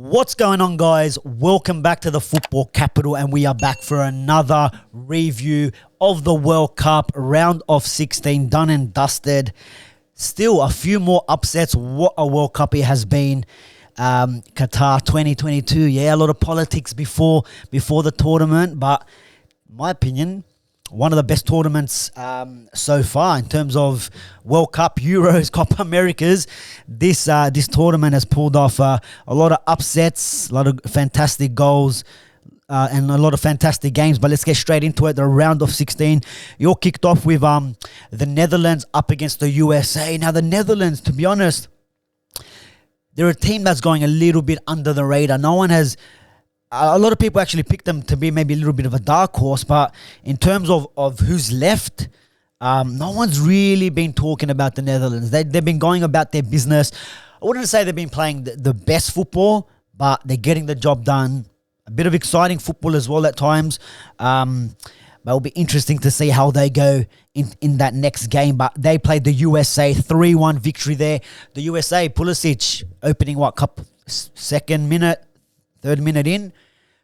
What's going on, guys? Welcome back to the Football Capital, and we are back for another review of the World Cup round of 16, done and dusted. Still a few more upsets. What a World Cup it has been. Qatar 2022. Yeah, a lot of politics before the tournament, but in my opinion, one of the best tournaments so far in terms of World Cup, Euros, Copa Americas. This tournament has pulled off a lot of upsets, a lot of fantastic goals, and a lot of fantastic games. But let's get straight into it. The round of 16. You all kicked off with the Netherlands up against the USA. Now, the Netherlands, to be honest, they're a team that's going a little bit under the radar. No one has... A lot of people actually picked them to be maybe a little bit of a dark horse, but in terms of who's left, no one's really been talking about the Netherlands. They've been going about their business. I wouldn't say they've been playing the best football, but they're getting the job done. A bit of exciting football as well at times. But it'll be interesting to see how they go in that next game. But they played the USA, 3-1 victory there. The USA, Pulisic, opening third minute in,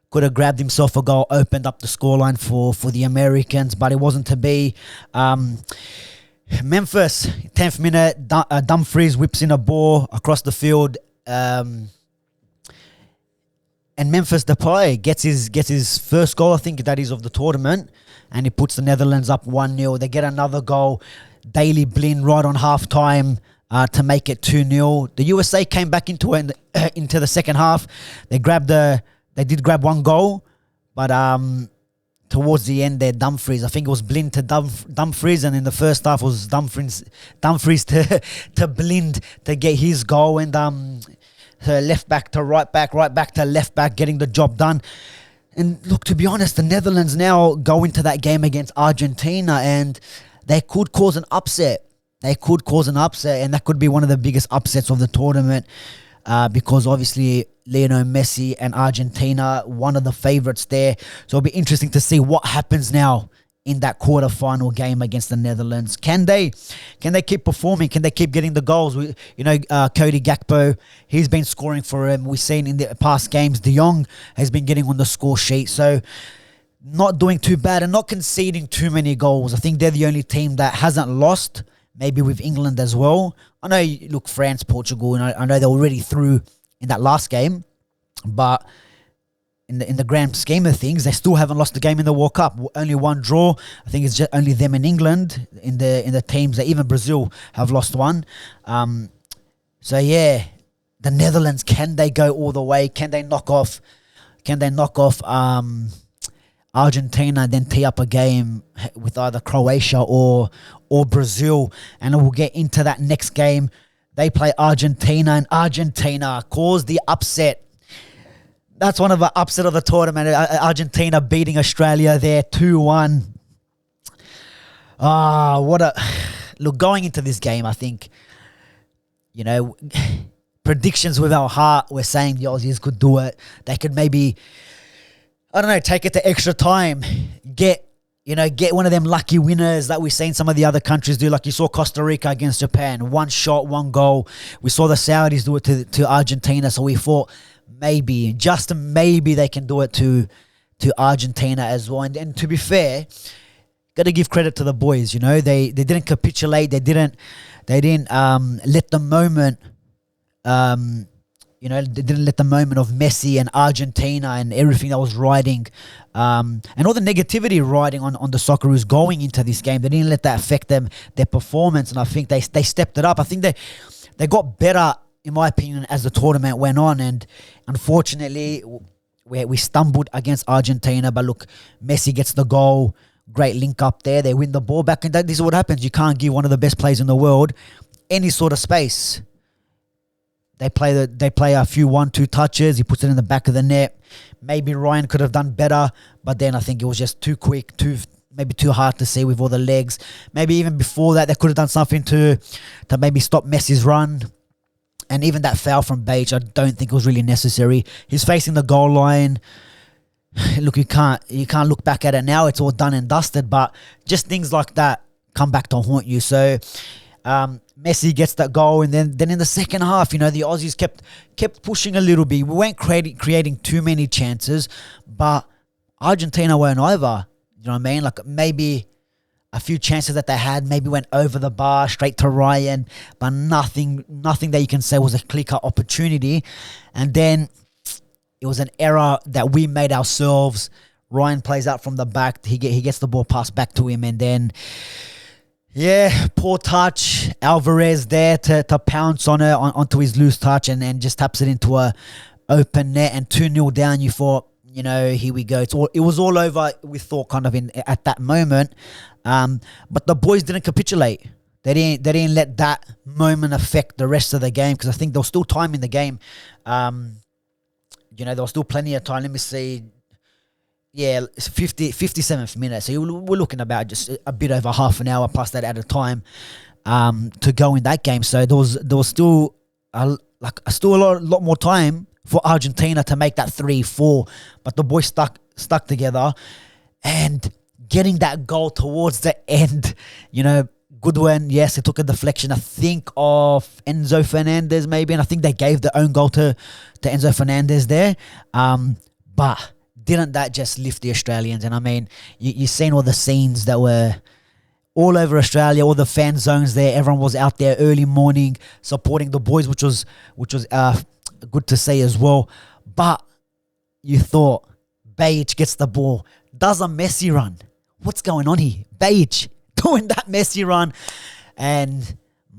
could have grabbed himself a goal, opened up the scoreline for the Americans, but it wasn't to be. Memphis, 10th minute, Dumfries whips in a ball across the field, and Memphis Depay gets his first goal, I think that is, of the tournament, and he puts the Netherlands up 1-0. They get another goal, Daley Blind right on half-time, to make it 2-0. The USA came back into the second half. They did grab one goal, but towards the end there, Dumfries, I think it was Blind to Dumfries, and in the first half was Dumfries to Blind to get his goal, and left back to right back to left back, getting the job done. And look, to be honest, the Netherlands now go into that game against Argentina, and they could cause an upset. And that could be one of the biggest upsets of the tournament, because obviously Lionel Messi and Argentina, one of the favourites there. So it'll be interesting to see what happens now in that quarterfinal game against the Netherlands. Can they keep performing? Can they keep getting the goals? Cody Gakpo, he's been scoring for him. We've seen in the past games, De Jong has been getting on the score sheet. So not doing too bad and not conceding too many goals. I think they're the only team that hasn't lost. Maybe with England as well. I know, look, France, Portugal, and I know they're already through in that last game, but in the grand scheme of things, they still haven't lost a game in the World Cup. Only one draw. I think it's just only them and England in the teams that even Brazil have lost one. So yeah, the Netherlands, can they go all the way? Can they knock off Argentina and then tee up a game with either Croatia or Brazil? And we'll get into that next game. They play Argentina, and Argentina caused the upset. That's one of the upset of the tournament. Argentina beating Australia there 2-1. Look, going into this game, I think, predictions with our heart, we're saying the Aussies could do it. They could maybe, take it to extra time, get one of them lucky winners that we've seen some of the other countries do. Like you saw Costa Rica against Japan, one shot, one goal. We saw the Saudis do it to Argentina, so we thought maybe, just maybe, they can do it to Argentina as well. And to be fair, got to give credit to the boys. They didn't capitulate. They didn't let the moment. They didn't let the moment of Messi and Argentina and everything that was riding, and all the negativity riding on the Socceroos going into this game. They didn't let that affect their performance, and I think they stepped it up. I think they got better, in my opinion, as the tournament went on. And unfortunately, we stumbled against Argentina. But look, Messi gets the goal, great link up there. They win the ball back, and this is what happens. You can't give one of the best players in the world any sort of space. They play a few 1-2 touches. He puts it in the back of the net. Maybe Ryan could have done better, but then I think it was just too quick, maybe too hard to see with all the legs. Maybe even before that, they could have done something to maybe stop Messi's run. And even that foul from Beige, I don't think it was really necessary. He's facing the goal line. Look, you can't look back at it now. It's all done and dusted, but just things like that come back to haunt you. So Messi gets that goal, and then in the second half, the Aussies kept pushing a little bit. We weren't creating too many chances, but Argentina weren't over. You know what I mean? Like maybe a few chances that they had maybe went over the bar, straight to Ryan, but nothing that you can say was a clear-cut opportunity. And then it was an error that we made ourselves. Ryan plays out from the back. He gets the ball passed back to him, and then, poor touch. Alvarez there to pounce on it, onto his loose touch, and just taps it into a open net, and 2-0 down. You thought, here we go. It was all over, we thought, kind of at that moment. But the boys didn't capitulate. They didn't let that moment affect the rest of the game, because I think there was still time in the game. There was still plenty of time. Let me see. Yeah, it's 57th minute. So we're looking about just a bit over half an hour plus that at a time to go in that game. So there was still a lot more time for Argentina to make that 3-4, but the boys stuck together, and getting that goal towards the end, Goodwin, yes, it took a deflection, I think, of Enzo Fernandez maybe, and I think they gave the own goal to Enzo Fernandez there, but didn't that just lift the Australians? And I mean, you've seen all the scenes that were all over Australia, all the fan zones there. Everyone was out there early morning supporting the boys, which was good to see as well. But you thought, Bajic gets the ball, does a Messi run. What's going on here? Bajic doing that Messi run, and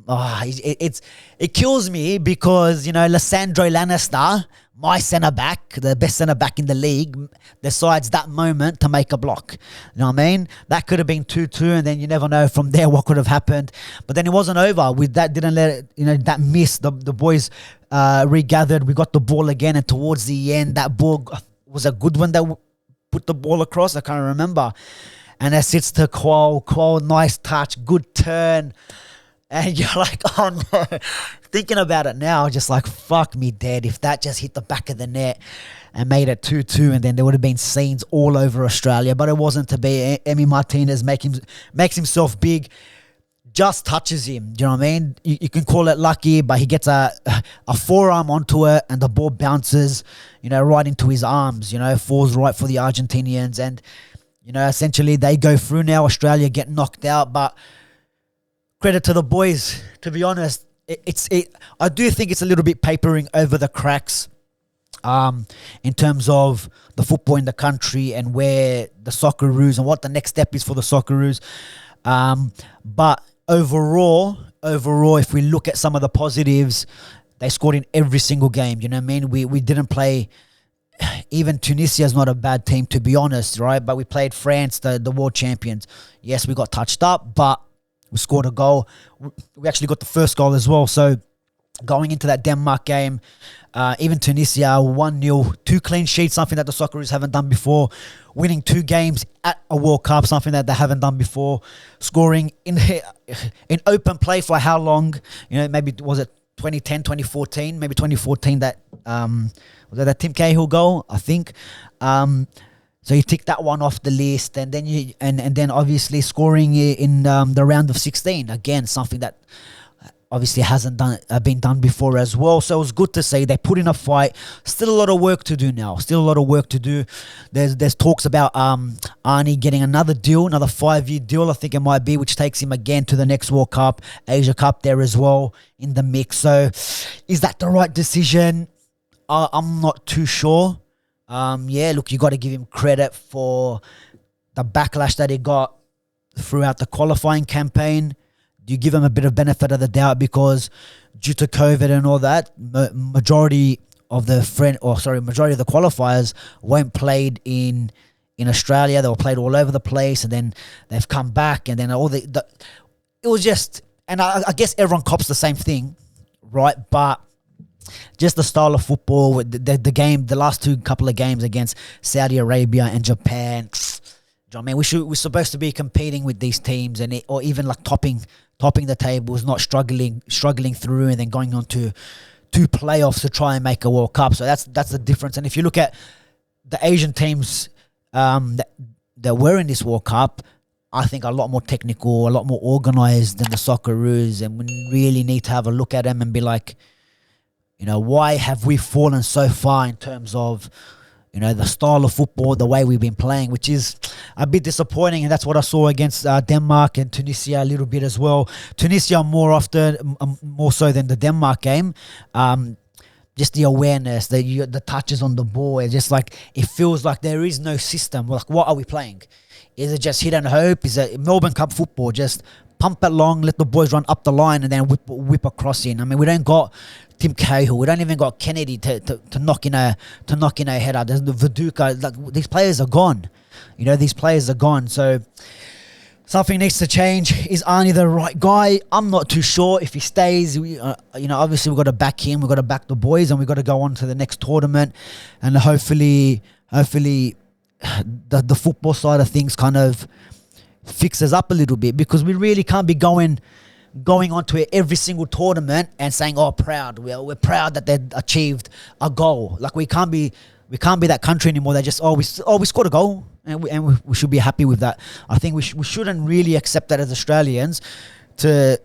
it kills me because Lissandro Lannister, my centre back, the best centre back in the league, decides that moment to make a block. You know what I mean? That could have been 2-2, and then you never know from there what could have happened. But then it wasn't over. With that, didn't let it, that miss. The boys regathered. We got the ball again, and towards the end, that ball was a good one that put the ball across. I can't remember. And it sits to Qual. Qual, nice touch, good turn. And you're like, oh no. Thinking about it now, just like, fuck me dead. If that just hit the back of the net and made it 2-2, and then there would have been scenes all over Australia. But it wasn't to be. Emi Martinez makes himself big, just touches him. Do you know what I mean? You can call it lucky, but he gets a forearm onto it, and the ball bounces, right into his arms, falls right for the Argentinians. And, essentially they go through now. Australia get knocked out, but credit to the boys, to be honest. I do think it's a little bit papering over the cracks in terms of the football in the country and where the Socceroos and what the next step is for the Socceroos. But overall, if we look at some of the positives, they scored in every single game. You know what I mean? We didn't play. Even Tunisia is not a bad team, to be honest, right? But we played France, the world champions. Yes, we got touched up, but we scored a goal. We actually got the first goal as well. So going into that Denmark game, even Tunisia, 1-0, 2 clean sheets, something that the Socceroos haven't done before. Winning 2 games at a World Cup, something that they haven't done before. Scoring in open play for how long? Maybe was it 2010, 2014, maybe 2014 that was that Tim Cahill goal, I think. So you tick that one off the list, and then and then obviously scoring in the round of 16, again something that obviously hasn't been done before as well. So it was good to see they put in a fight. Still a lot of work to do now. Still a lot of work to do. There's talks about Arnie getting another deal, another 5-year deal, I think it might be, which takes him again to the next World Cup, Asia Cup there as well in the mix. So is that the right decision? I'm not too sure. Look, you got to give him credit for the backlash that he got throughout the qualifying campaign. Do you give him a bit of benefit of the doubt because due to COVID and all that, majority of the qualifiers weren't played in Australia. They were played all over the place, and then they've come back, and then it was just, and I guess everyone cops the same thing, right? But just the style of football, the game, the last couple of games against Saudi Arabia and Japan. Do you know what I mean? We're supposed to be competing with these teams, or even like topping the tables, not struggling through and then going on to 2 playoffs to try and make a World Cup. So that's the difference. And if you look at the Asian teams that were in this World Cup, I think, a lot more technical, a lot more organised than the Socceroos, and we really need to have a look at them and be like, why have we fallen so far in terms of, the style of football, the way we've been playing, which is a bit disappointing. And that's what I saw against Denmark and Tunisia a little bit as well. Tunisia more so than the Denmark game. Just the awareness, the touches on the ball. It's just like, it feels like there is no system. Like, what are we playing? Is it just hit and hope? Is it Melbourne Cup football? Just pump it long, let the boys run up the line, and then whip a cross in. I mean, we don't got Tim Cahill. We don't even got Kennedy to knock in a header. There's the Viduka. Like, these players are gone. These players are gone. So something needs to change. Is Arnie the right guy? I'm not too sure. If he stays, obviously we've got to back him. We've got to back the boys, and we've got to go on to the next tournament, and hopefully the football side of things kind of fixes up a little bit, because we really can't be going onto every single tournament and saying, "Oh, proud. We're proud that they achieved a goal." Like, we can't be that country anymore. They just we scored a goal, and we should be happy with that. I think we shouldn't really accept that as Australians to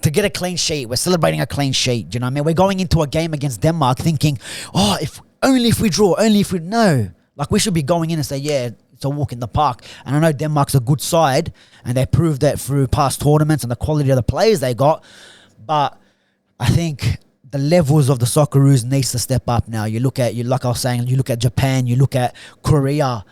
get a clean sheet. We're celebrating a clean sheet. Do you know what I mean? We're going into a game against Denmark thinking, if we draw, no. Like, we should be going in and say, yeah, it's a walk in the park. And I know Denmark's a good side, and they proved that through past tournaments and the quality of the players they got. But I think the levels of the Socceroos needs to step up now. Like I was saying, you look at Japan, you look at Korea.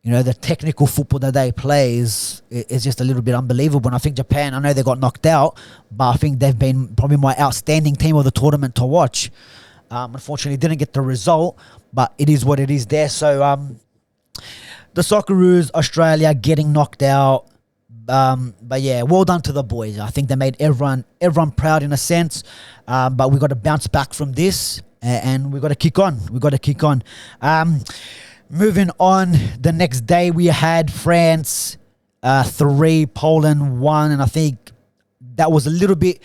The technical football that they play is just a little bit unbelievable. And I think Japan, I know they got knocked out, but I think they've been probably my outstanding team of the tournament to watch. Unfortunately, didn't get the result, but it is what it is there. So the Socceroos, Australia getting knocked out. But yeah, well done to the boys. I think they made everyone proud in a sense. But we got to bounce back from this, and we got to kick on. Moving on, the next day we had France 3, Poland 1, and I think that was a little bit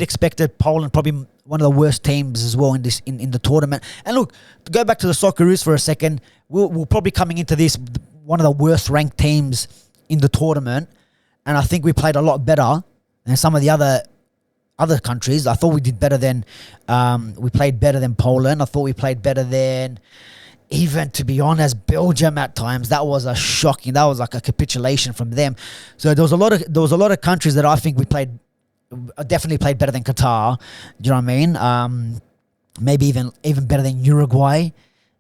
expected. Poland probably one of the worst teams as well in the tournament. And look, to go back to the Socceroos for a second, we're probably coming into this one of the worst ranked teams in the tournament, and I think we played a lot better than some of the other countries. I thought we did better than we played better than Poland. I thought we played better than, even, to be honest, Belgium at times. That was that was like a capitulation from them. So there was a lot of countries that I think we definitely played better than Qatar. Do you know what I mean? Maybe even better than Uruguay.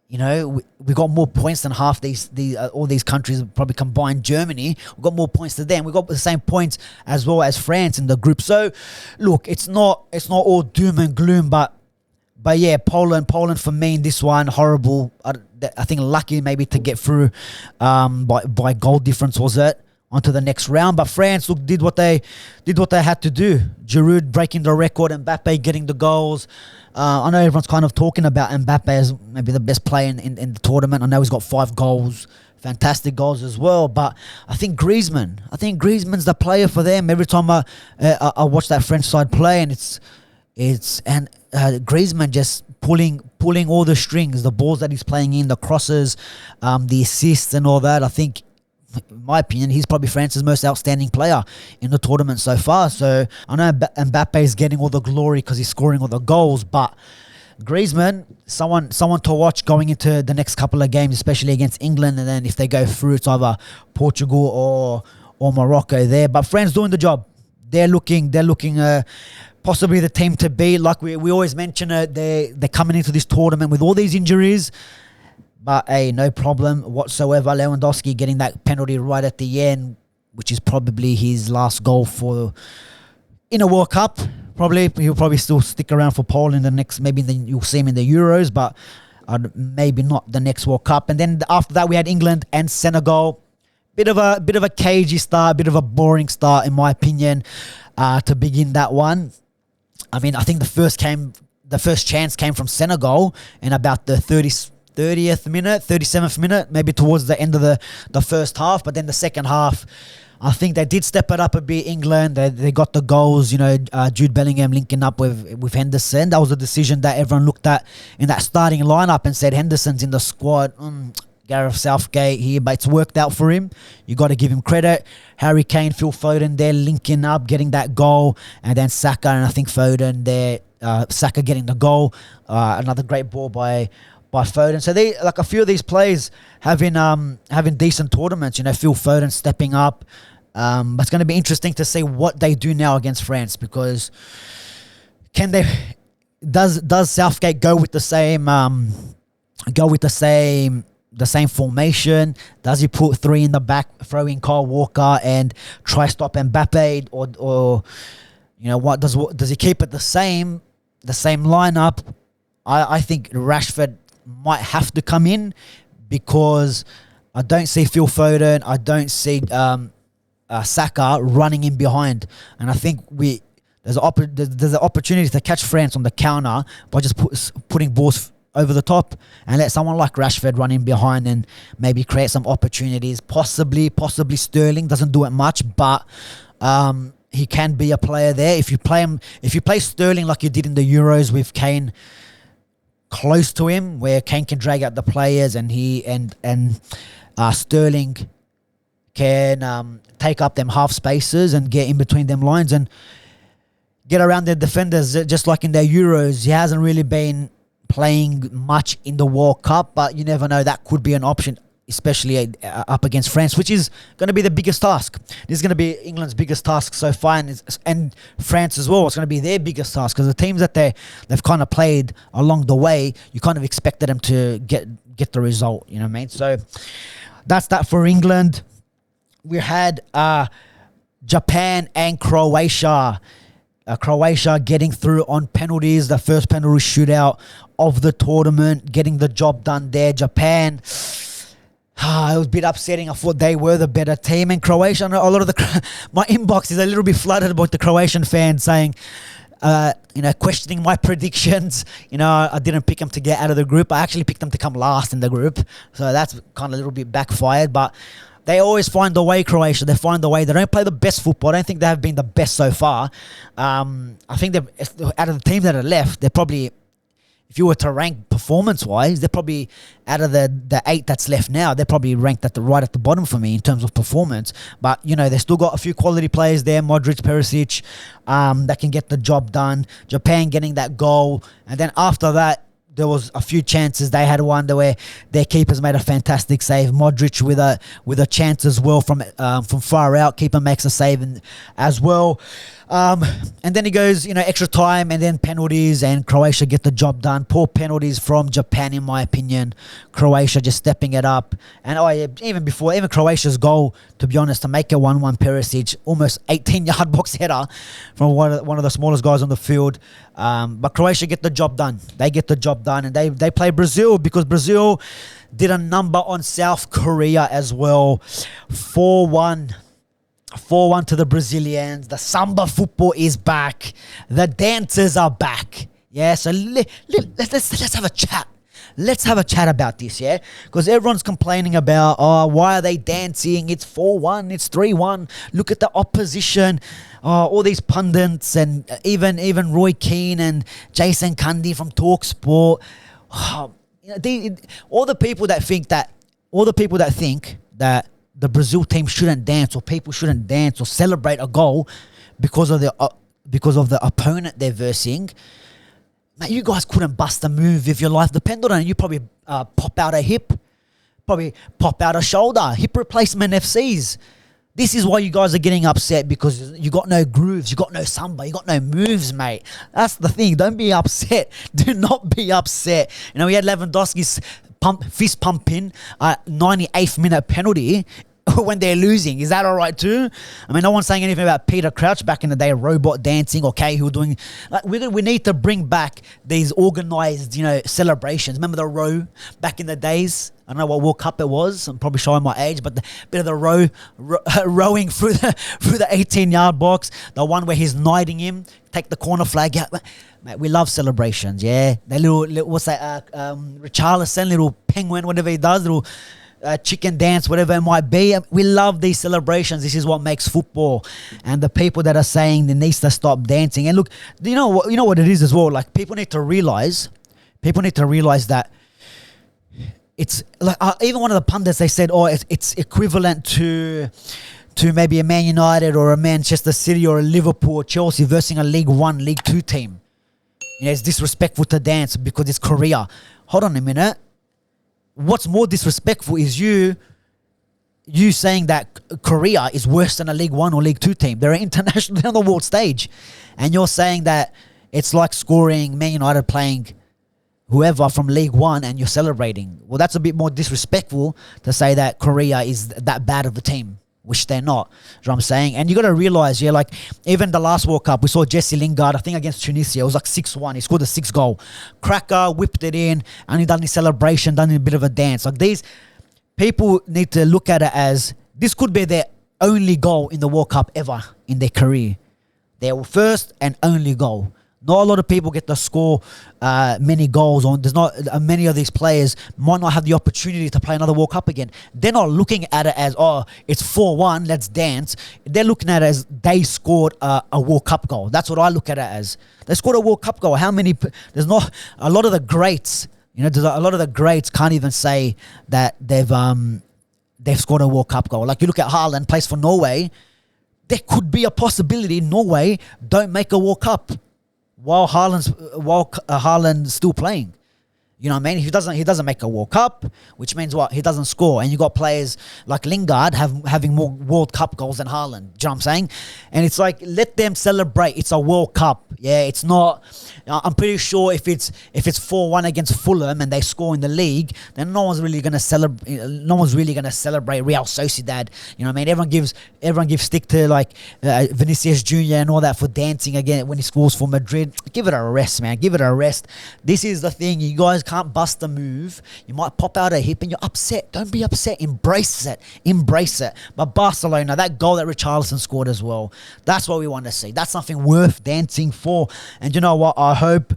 We got more points than half all these countries probably combined. Germany, we got more points than them. We got the same points as well as France in the group. So look, it's not all doom and gloom, but yeah, Poland for me in this one, horrible. I think lucky maybe to get through by goal difference, was it, onto the next round. But France, look, did what they had to do. Giroud breaking the record, Mbappe getting the goals. I know everyone's kind of talking about Mbappe as maybe the best player in the tournament. I know he's got 5 goals, fantastic goals as well. But I think Griezmann's the player for them. Every time I watch that French side play, and Griezmann just pulling all the strings, the balls that he's playing in, the crosses, the assists and all that. I think, in my opinion, he's probably France's most outstanding player in the tournament so far. So I know Mbappe is getting all the glory because he's scoring all the goals, but Griezmann, someone to watch going into the next couple of games, especially against England, and then if they go through, it's either Portugal or Morocco there. But France doing the job. They're looking possibly the team to beat. Like we always mention it, they're coming into this tournament with all these injuries. But hey, no problem whatsoever. Lewandowski getting that penalty right at the end, which is probably his last goal in a World Cup. He'll probably still stick around for Poland the next. Maybe you'll see him in the Euros, but maybe not the next World Cup. And then after that, we had England and Senegal. Bit of a cagey start, bit of a boring start in my opinion, to begin that one. I mean, I think the first chance came from Senegal in about the 30th minute, 37th minute, maybe towards the end of the first half. But then the second half, I think they did step it up a bit. England, they got the goals, Jude Bellingham linking up with Henderson. That was a decision that everyone looked at in that starting lineup and said, Henderson's in the squad. Gareth Southgate here, but it's worked out for him. You got to give him credit. Harry Kane, Phil Foden there linking up, getting that goal, and then Saka and I think Foden there. Saka getting the goal. Another great ball by Foden. So they like a few of these players having decent tournaments. You know, Phil Foden stepping up. But it's going to be interesting to see what they do now against France, because does Southgate go with the same formation? Does he put three in the back, throw in Kyle Walker and try stop Mbappe, or you know what? Does he keep it the same lineup? I think Rashford might have to come in, because I don't see Phil Foden, I don't see Saka running in behind, and I think there's an opportunity to catch France on the counter by just putting balls over the top and let someone like Rashford run in behind and maybe create some opportunities. Possibly Sterling doesn't do it much, but he can be a player there. If you play Sterling like you did in the Euros with Kane close to him, where Kane can drag out the players and Sterling can take up them half spaces and get in between them lines and get around their defenders, just like in their Euros. He hasn't really been playing much in the World Cup, but you never know, that could be an option, especially up against France, which is going to be the biggest task. This is going to be England's biggest task so far, and France as well. It's going to be their biggest task, because the teams that they've kind of played along the way, you kind of expected them to get the result, you know what I mean? So that's that for England. We had Japan and Croatia. Croatia getting through on penalties, the first penalty shootout of the tournament, getting the job done there. Japan, it was a bit upsetting. I thought they were the better team. And Croatia, a lot of my inbox is a little bit flooded about the Croatian fans saying, questioning my predictions. You know, I didn't pick them to get out of the group. I actually picked them to come last in the group. So that's kind of a little bit backfired. But they always find a way, Croatia. They find a way. They don't play the best football. I don't think they have been the best so far. I think out of the teams that are left, they're probably, if you were to rank performance-wise, they're probably, out of the 8 that's left now, they're probably ranked right at the bottom for me in terms of performance. But, you know, they still got a few quality players there, Modric, Perisic, that can get the job done. Japan getting that goal. And then after that, there was a few chances. They had one where their keepers made a fantastic save. Modric with a chance as well from far out. Keeper makes a save as well. And then he goes, extra time and then penalties, and Croatia get the job done. Poor penalties from Japan, in my opinion. Croatia just stepping it up. And even Croatia's goal, to be honest, to make it 1-1, Perisic, almost 18-yard box header from one of the smallest guys on the field. But Croatia get the job done. They get the job done, and they play Brazil, because Brazil did a number on South Korea as well. 4-1 to the Brazilians. The samba football is back. The dancers are back. Yeah, so let's have a chat. Let's have a chat about this, yeah? Because everyone's complaining about, why are they dancing? It's 4-1, it's 3-1. Look at the opposition. All these pundits, and even Roy Keane and Jason Cundy from TalkSport. All the people that think that the Brazil team shouldn't dance, or people shouldn't dance or celebrate a goal because of the opponent they're versing. Mate, you guys couldn't bust a move if your life depended on it. You probably pop out a hip, probably pop out a shoulder, hip replacement FCs. This is why you guys are getting upset, because you got no grooves, you got no samba, you got no moves, mate. That's the thing. Don't be upset. Do not be upset. We had Lewandowski's fist pumping 98th minute penalty when they're losing. Is that all right too? I mean, no one's saying anything about Peter Crouch back in the day, robot dancing, or Cahill doing. We need to bring back these organised, celebrations. Remember the row back in the days? I don't know what World Cup it was. I'm probably showing my age, but the bit of the rowing through the 18-yard box, the one where he's knighting him, take the corner flag out. Mate, we love celebrations, yeah. The little what's that? Richarlison, little penguin, whatever he does, little chicken dance, whatever it might be. We love these celebrations. This is what makes football. And the people that are saying they need to stop dancing. And look, you know what it is as well. Like, people need to realize that it's like even one of the pundits, they said, it's equivalent to maybe a Man United or a Manchester City or a Liverpool or Chelsea versus a League One, League Two team. It's disrespectful to dance because it's Korea. Hold on a minute. What's more disrespectful is you saying that Korea is worse than a League One or League Two team. They're international, they're on the world stage. And you're saying that it's like scoring Man United playing whoever from League One and you're celebrating. Well, that's a bit more disrespectful to say that Korea is that bad of a team, which they're not. You know what I'm saying? And you got to realize, like even the last World Cup, we saw Jesse Lingard, I think against Tunisia, it was like 6-1. He scored a 6 goal. Cracker, whipped it in, and he done his celebration, done a bit of a dance. Like these people need to look at it as this could be their only goal in the World Cup ever in their career. Their first and only goal. Not a lot of people get to score many goals on. There's not many of these players might not have the opportunity to play another World Cup again. They're not looking at it as, it's 4-1, let's dance. They're looking at it as they scored a World Cup goal. That's what I look at it as. They scored a World Cup goal. There's not a lot of the greats. There's a lot of the greats can't even say that they've scored a World Cup goal. Like you look at Haaland, plays for Norway. There could be a possibility Norway don't make a World Cup while Haaland's still playing. You know what I mean? He doesn't make a World Cup, which means what? He doesn't score. And you got players like Lingard having more World Cup goals than Haaland. Do you know what I'm saying? And it's like, let them celebrate. It's a World Cup. Yeah, it's not. I'm pretty sure if it's 4-1 against Fulham and they score in the league, then no one's really gonna celebrate. No one's really gonna celebrate Real Sociedad. You know what I mean? Everyone gives stick to like Vinicius Junior and all that for dancing again when he scores for Madrid. Give it a rest, man. Give it a rest. This is the thing. You guys can't bust a move. You might pop out a hip and you're upset. Don't be upset. Embrace it. But Barcelona, that goal that Richarlison scored as well, that's what we want to see. That's something worth dancing for. And you know what? I hope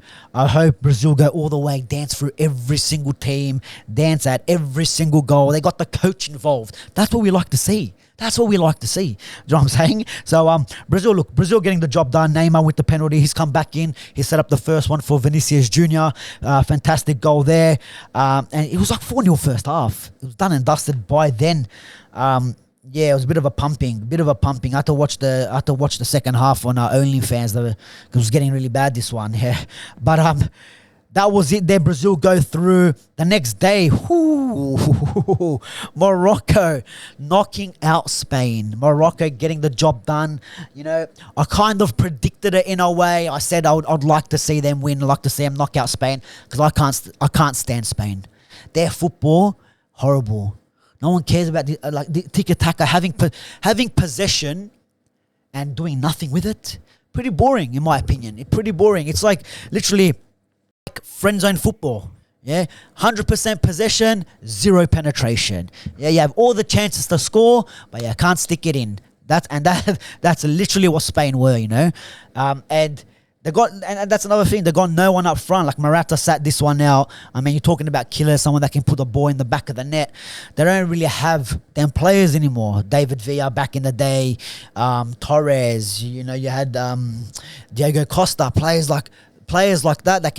Brazil go all the way, dance through every single team, dance at every single goal. They got the coach involved. That's what we like to see. That's what we like to see. Do you know what I'm saying? So Brazil getting the job done. Neymar with the penalty. He's come back in. He set up the first one for Vinicius Junior. Fantastic goal there. And it was like 4-0 first half. It was done and dusted by then. It was a bit of a pumping. I had to watch the second half on our OnlyFans. Because it was getting really bad, this one. Yeah. But that was it there. Brazil go through. The next day, Morocco knocking out Spain. Morocco getting the job done. I kind of predicted it in a way. I said I'd like to see them win. I'd like to see them knock out Spain because I can't stand Spain. Their football, horrible. No one cares about the tiki-taka, having possession and doing nothing with it. Pretty boring, in my opinion. Pretty boring. It's like literally friend zone football. Yeah, 100% possession, 0 penetration. Yeah, you have all the chances to score, but you can't stick it in. That's literally what Spain were, and that's another thing. They got no one up front. Like Morata sat this one out. I mean, you're talking about killer, someone that can put the ball in the back of the net. They don't really have them players anymore. David Villa back in the day, Torres. You had Diego Costa. Players like that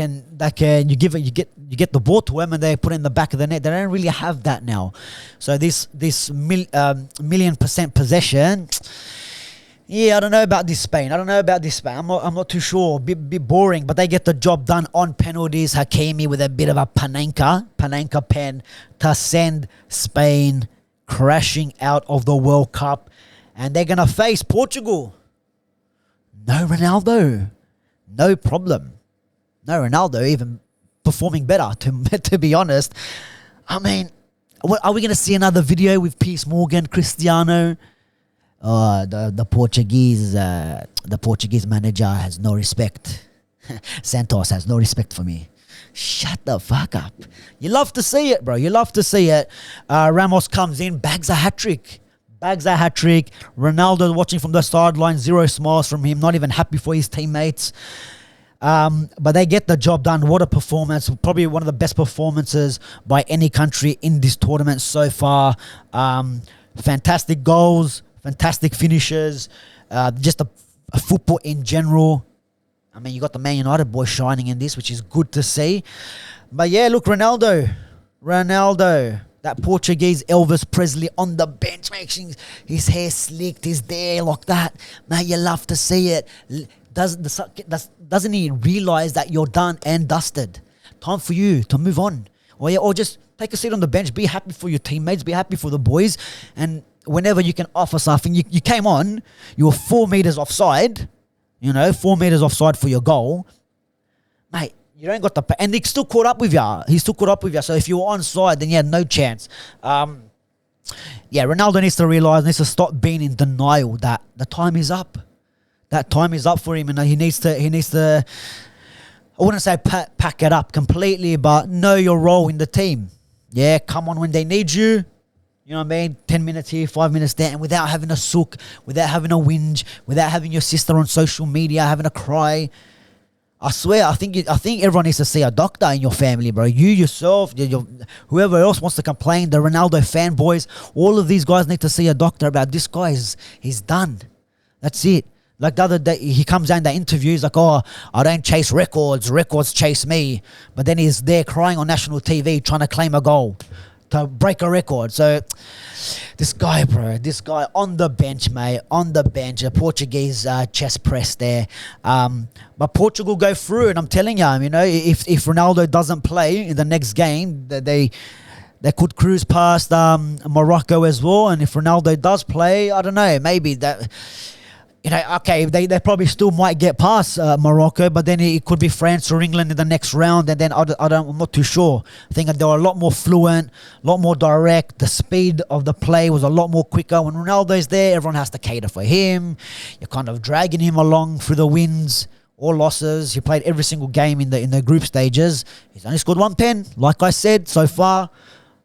can you get the ball to them and they put it in the back of the net. They don't really have that now. So this million% possession. Yeah, I don't know about this Spain. I'm not too sure. Bit boring, but they get the job done on penalties. Hakimi with a bit of a Panenka pen to send Spain crashing out of the World Cup, and they're gonna face Portugal. No Ronaldo, no problem. No Ronaldo even performing better, to be honest. I mean, are we going to see another video with Piers Morgan, Cristiano? The Portuguese manager has no respect. Santos has no respect for me. Shut the fuck up. You love to see it, bro. You love to see it. Ramos comes in, bags a hat-trick. Ronaldo watching from the sideline, 0 smiles from him, not even happy for his teammates. But they get the job done. What a performance. Probably one of the best performances by any country in this tournament so far. Fantastic goals, fantastic finishes, just a football in general. I mean, you got the Man United boys shining in this, which is good to see. But yeah, look, Ronaldo, Ronaldo, that Portuguese Elvis Presley on the bench, making his hair slicked, his there like that. Man, you love to see it. Doesn't he realize that you're done and dusted? Time for you to move on. Or just take a seat on the bench. Be happy for your teammates. Be happy for the boys. And whenever you can offer something, you came on. You were 4 meters offside. 4 meters offside for your goal. Mate, you don't got the... And he still caught up with you. He still caught up with you. So if you were onside, then you had no chance. Ronaldo needs to realise, needs to stop being in denial that the time is up. That time is up for him. And he needs to... I wouldn't say pack it up completely, but know your role in the team. Yeah, come on when they need you. You know what I mean? 10 minutes here, 5 minutes there, and without having a sook, without having a whinge, without having your sister on social media, having a cry. I swear, I think everyone needs to see a doctor in your family, bro. You yourself, whoever else wants to complain, the Ronaldo fanboys, all of these guys need to see a doctor about this guy. He's done. That's it. Like the other day, he comes out in the interview, he's like, oh, I don't chase records chase me. But then he's there crying on national TV trying to claim a goal to break a record. So this guy on the bench, mate, on the bench, a Portuguese chest press there. But Portugal go through, and I'm telling you, if Ronaldo doesn't play in the next game, they could cruise past Morocco as well. And if Ronaldo does play, I don't know, maybe that... okay, they probably still might get past Morocco, but then it could be France or England in the next round, and then I'm not too sure. I think they were a lot more fluent, a lot more direct. The speed of the play was a lot more quicker. When Ronaldo's there, everyone has to cater for him. You're kind of dragging him along through the wins or losses. He played every single game in the group stages. He's only scored 1 pen. Like I said, so far,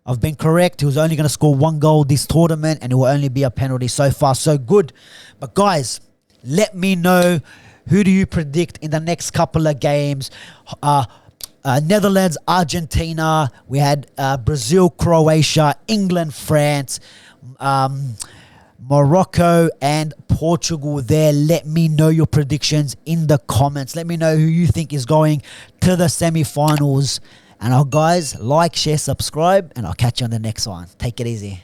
I've been correct. He was only going to score 1 goal this tournament, and it will only be a penalty. So far, so good. But guys, let me know, who do you predict in the next couple of games? Netherlands, Argentina. We had Brazil, Croatia, England, France, Morocco and Portugal there. Let me know your predictions in the comments. Let me know who you think is going to the semi-finals. And guys, like, share, subscribe, and I'll catch you on the next one. Take it easy.